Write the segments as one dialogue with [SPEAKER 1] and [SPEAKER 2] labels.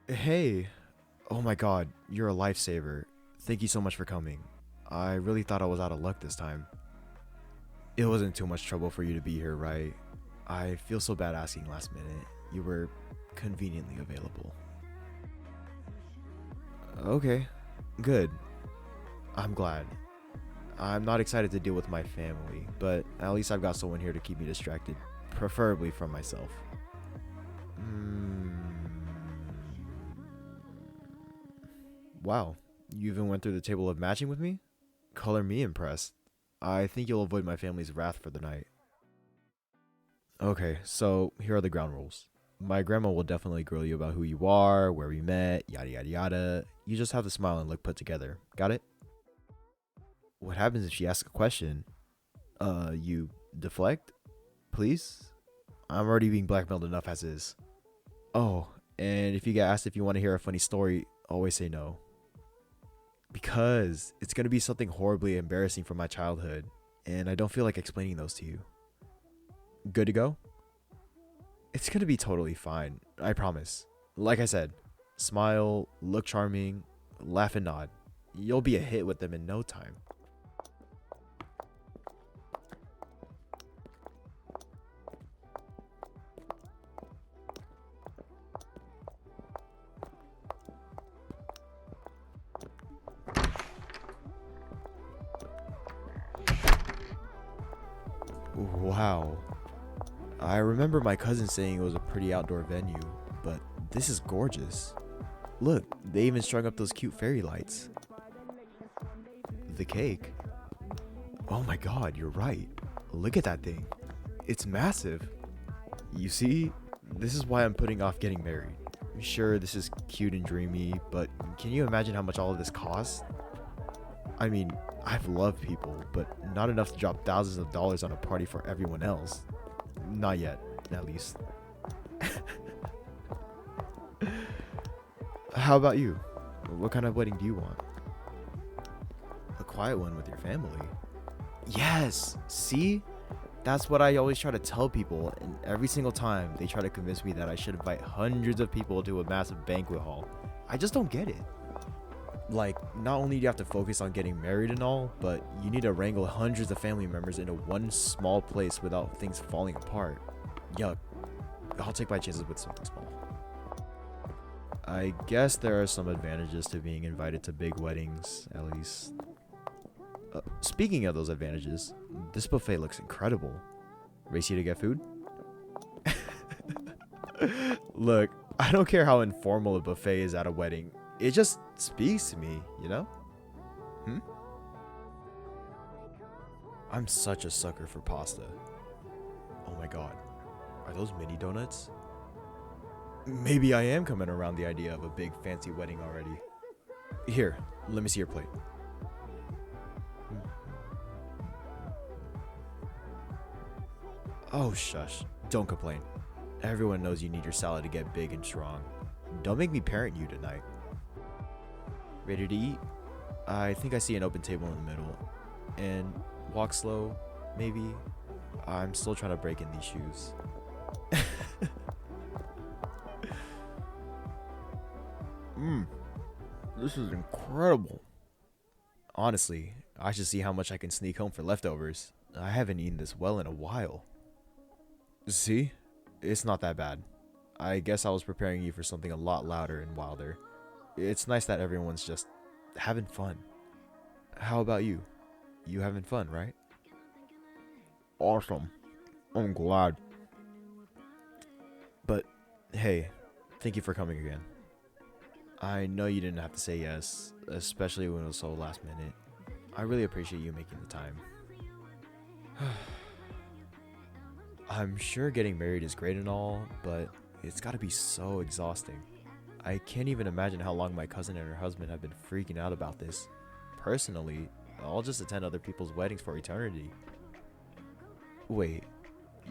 [SPEAKER 1] Hey, oh my god, you're a lifesaver. Thank you so much for coming. I really thought I was out of luck this time. It wasn't too much trouble for you to be here, right? I feel so bad asking last minute. You were conveniently available. Okay, good. I'm glad. I'm not excited to deal with my family, but at least I've got someone here to keep me distracted, preferably from myself. Wow, you even went through the table of matching with me? Color me impressed. I think you'll avoid my family's wrath for the night. Okay, so here are the ground rules. My grandma will definitely grill you about who you are, where we met, yada yada yada. You just have to smile and look put together. Got it? What happens if she asks a question? You deflect? Please? I'm already being blackmailed enough as is. Oh, and if you get asked if you want to hear a funny story, always say no. Because it's going to be something horribly embarrassing from my childhood, and I don't feel like explaining those to you. Good to go? It's going to be totally fine, I promise. Like I said, smile, look charming, laugh and nod. You'll be a hit with them in no time. Wow. I remember my cousin saying it was a pretty outdoor venue, but this is gorgeous. Look, they even strung up those cute fairy lights. The cake. Oh my god, you're right. Look at that thing. It's massive. You see, this is why I'm putting off getting married. Sure, this is cute and dreamy, but can you imagine how much all of this costs? I mean, I've loved people, but not enough to drop thousands of dollars on a party for everyone else. Not yet, at least. How about you? What kind of wedding do you want? A quiet one with your family. Yes! See? That's what I always try to tell people, and every single time they try to convince me that I should invite hundreds of people to a massive banquet hall. I just don't get it. Like, not only do you have to focus on getting married and all, but you need to wrangle hundreds of family members into one small place without things falling apart. Yuck. I'll take my chances with something small. I guess there are some advantages to being invited to big weddings, at least. Speaking of those advantages, this buffet looks incredible. Race you to get food? Look, I don't care how informal a buffet is at a wedding. It just speaks to me, you know? I'm such a sucker for pasta. Oh my god. Are those mini donuts? Maybe I am coming around the idea of a big fancy wedding already. Here, let me see your plate. Oh shush, don't complain. Everyone knows you need your salad to get big and strong. Don't make me parent you tonight. Ready to eat? I think I see an open table in the middle. And walk slow, maybe? I'm still trying to break in these shoes. This is incredible. Honestly, I should see how much I can sneak home for leftovers. I haven't eaten this well in a while. See? It's not that bad. I guess I was preparing you for something a lot louder and wilder. It's nice that everyone's just having fun. How about you? You having fun, right? Awesome. I'm glad. But, hey, thank you for coming again. I know you didn't have to say yes, especially when it was so last minute. I really appreciate you making the time. I'm sure getting married is great and all, but it's gotta be so exhausting. I can't even imagine how long my cousin and her husband have been freaking out about this. Personally, I'll just attend other people's weddings for eternity. Wait,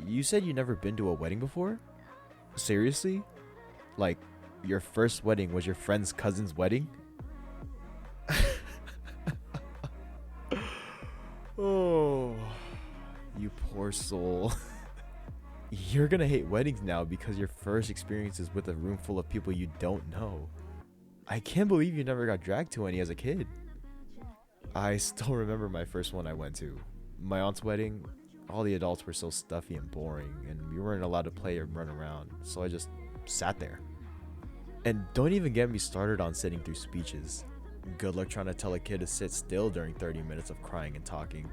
[SPEAKER 1] you said you never been to a wedding before? Seriously? Like, your first wedding was your friend's cousin's wedding? Oh, you poor poor soul. You're gonna hate weddings now because your first experience is with a room full of people you don't know. I can't believe you never got dragged to any as a kid. I still remember my first one I went to. My aunt's wedding. All the adults were so stuffy and boring, and we weren't allowed to play or run around, so I just sat there. And don't even get me started on sitting through speeches. Good luck trying to tell a kid to sit still during 30 minutes of crying and talking.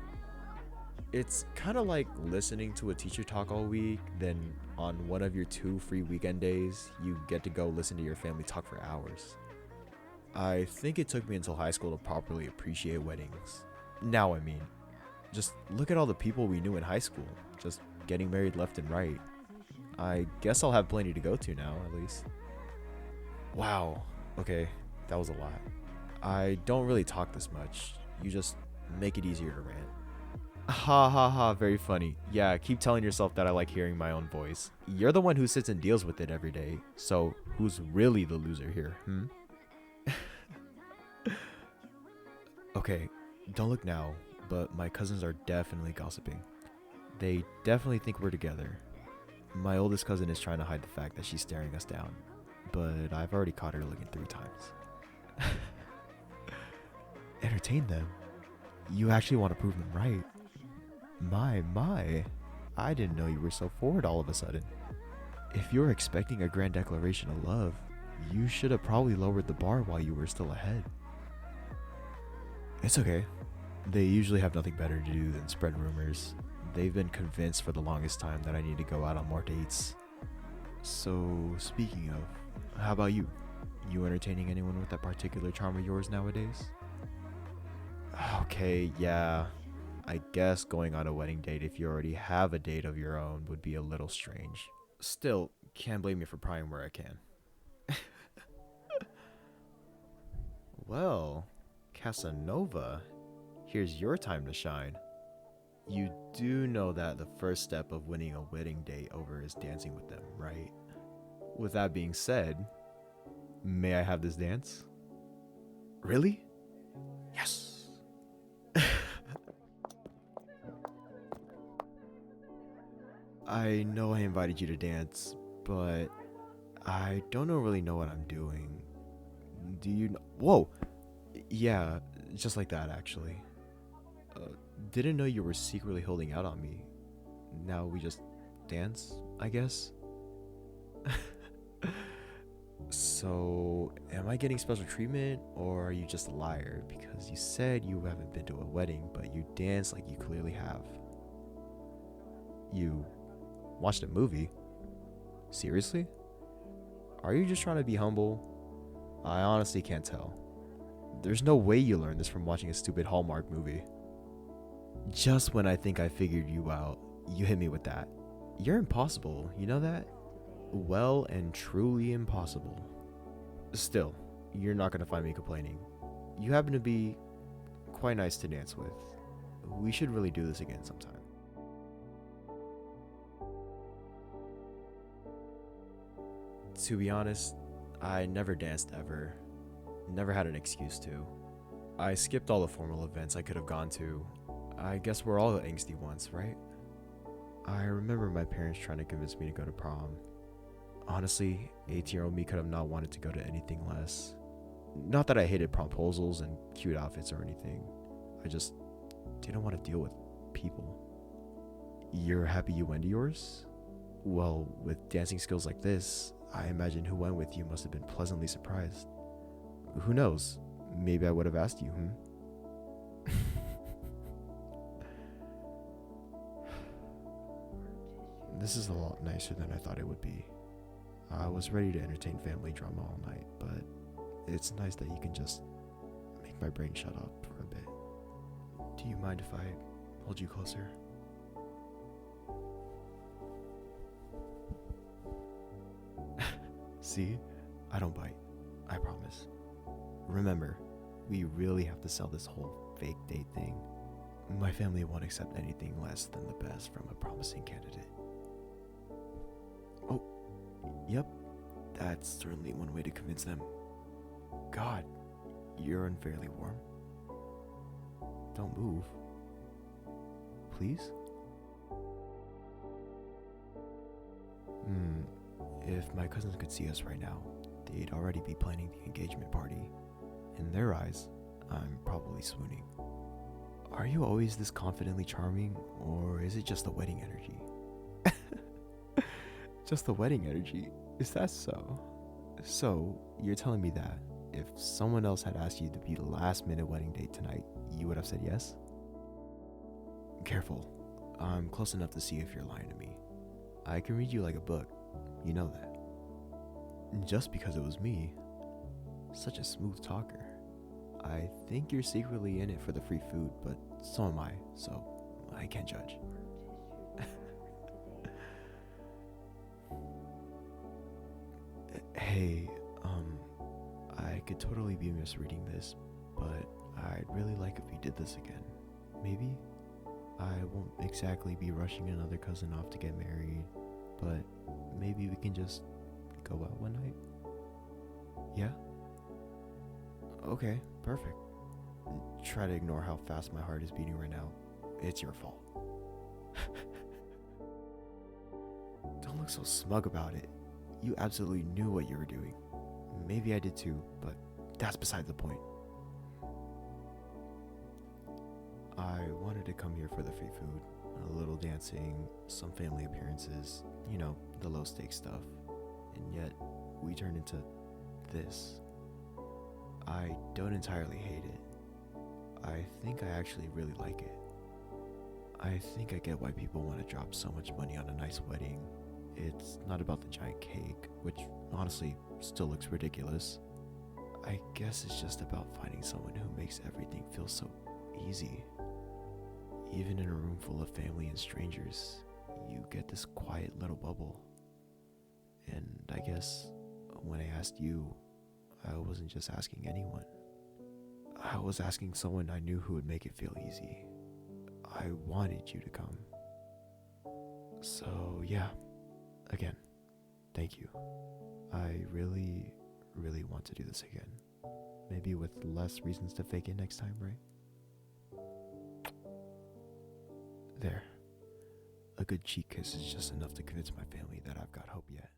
[SPEAKER 1] It's kind of like listening to a teacher talk all week, then on one of your 2 free weekend days, you get to go listen to your family talk for hours. I think it took me until high school to properly appreciate weddings. Now I mean, just look at all the people we knew in high school, just getting married left and right. I guess I'll have plenty to go to now, at least. Wow, okay, that was a lot. I don't really talk this much. You just make it easier to rant. Ha ha ha, very funny. Yeah, keep telling yourself that I like hearing my own voice. You're the one who sits and deals with it every day, so who's really the loser here, Okay, don't look now, but my cousins are definitely gossiping. They definitely think we're together. My oldest cousin is trying to hide the fact that she's staring us down, but I've already caught her looking 3 times. Entertain them? You actually want to prove them right? My, I didn't know you were so forward all of a sudden. If you're expecting a grand declaration of love, you should have probably lowered the bar while you were still ahead. It's okay. They usually have nothing better to do than spread rumors. They've been convinced for the longest time that I need to go out on more dates. So, speaking of, how about you? You entertaining anyone with that particular charm of yours nowadays? Okay, yeah. I guess going on a wedding date if you already have a date of your own would be a little strange. Still, can't blame me for prying where I can. Well, Casanova, here's your time to shine. You do know that the first step of winning a wedding date over is dancing with them, right? With that being said, may I have this dance? Really? Yes! I know I invited you to dance, but I don't really know what I'm doing. Do you know? Whoa! Yeah, just like that, actually. Didn't know you were secretly holding out on me. Now we just dance, I guess? So, am I getting special treatment, or are you just a liar? Because you said you haven't been to a wedding, but you dance like you clearly have. You watched a movie? Seriously? Are you just trying to be humble? I honestly can't tell. There's no way you learned this from watching a stupid Hallmark movie. Just when I think I figured you out, you hit me with that. You're impossible, you know that? Well and truly impossible. Still, you're not gonna find me complaining. You happen to be quite nice to dance with. We should really do this again sometime. To be honest, I never danced ever. Never had an excuse to. I skipped all the formal events I could have gone to. I guess we're all angsty once, right? I remember my parents trying to convince me to go to prom. Honestly, 18-year-old me could have not wanted to go to anything less. Not that I hated proposals and cute outfits or anything. I just didn't want to deal with people. You're happy you went to yours? Well, with dancing skills like this, I imagine who went with you must have been pleasantly surprised. Who knows? Maybe I would have asked you, This is a lot nicer than I thought it would be. I was ready to entertain family drama all night, but it's nice that you can just make my brain shut up for a bit. Do you mind if I hold you closer? See? I don't bite. I promise. Remember, we really have to sell this whole fake date thing. My family won't accept anything less than the best from a promising candidate. Oh, yep. That's certainly one way to convince them. God, you're unfairly warm. Don't move. Please? If my cousins could see us right now, they'd already be planning the engagement party. In their eyes, I'm probably swooning. Are you always this confidently charming, or is it just the wedding energy? Just the wedding energy? Is that so? So, you're telling me that if someone else had asked you to be the last minute wedding date tonight, you would have said yes? Careful. I'm close enough to see if you're lying to me. I can read you like a book. You know that. Just because it was me. Such a smooth talker. I think you're secretly in it for the free food, but so am I, so I can't judge. Hey, I could totally be misreading this, but I'd really like if we did this again. Maybe? I won't exactly be rushing another cousin off to get married, but maybe we can just go out one night? Yeah? Okay, perfect. Try to ignore how fast my heart is beating right now. It's your fault. Don't look so smug about it. You absolutely knew what you were doing. Maybe I did too, but that's beside the point. I wanted to come here for the free food, a little dancing, some family appearances, you know, the low stakes stuff. And yet, we turned into this. I don't entirely hate it. I think I actually really like it. I think I get why people want to drop so much money on a nice wedding. It's not about the giant cake, which honestly still looks ridiculous. I guess it's just about finding someone who makes everything feel so easy. Even in a room full of family and strangers, you get this quiet little bubble. And I guess when I asked you, I wasn't just asking anyone. I was asking someone I knew who would make it feel easy. I wanted you to come. So yeah, again, thank you. I really want to do this again. Maybe with less reasons to fake it next time, right? There. A good cheek kiss is just enough to convince my family that I've got hope yet.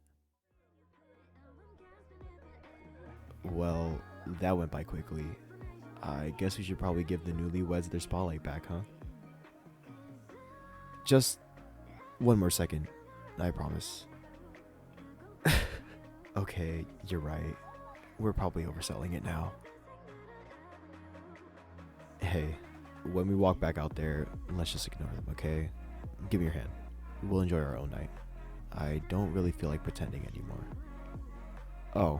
[SPEAKER 1] Well, that went by quickly. I guess we should probably give the newlyweds their spotlight back, huh? Just one more second, I promise. Okay, you're right. We're probably overselling it now. Hey, when we walk back out there, let's just ignore them, okay? Give me your hand. We'll enjoy our own night. I don't really feel like pretending anymore. Oh,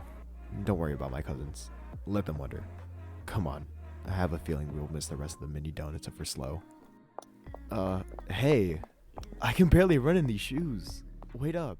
[SPEAKER 1] don't worry about my cousins. Let them wonder. Come on. I have a feeling we'll miss the rest of the mini donuts if we're slow. Hey. I can barely run in these shoes. Wait up.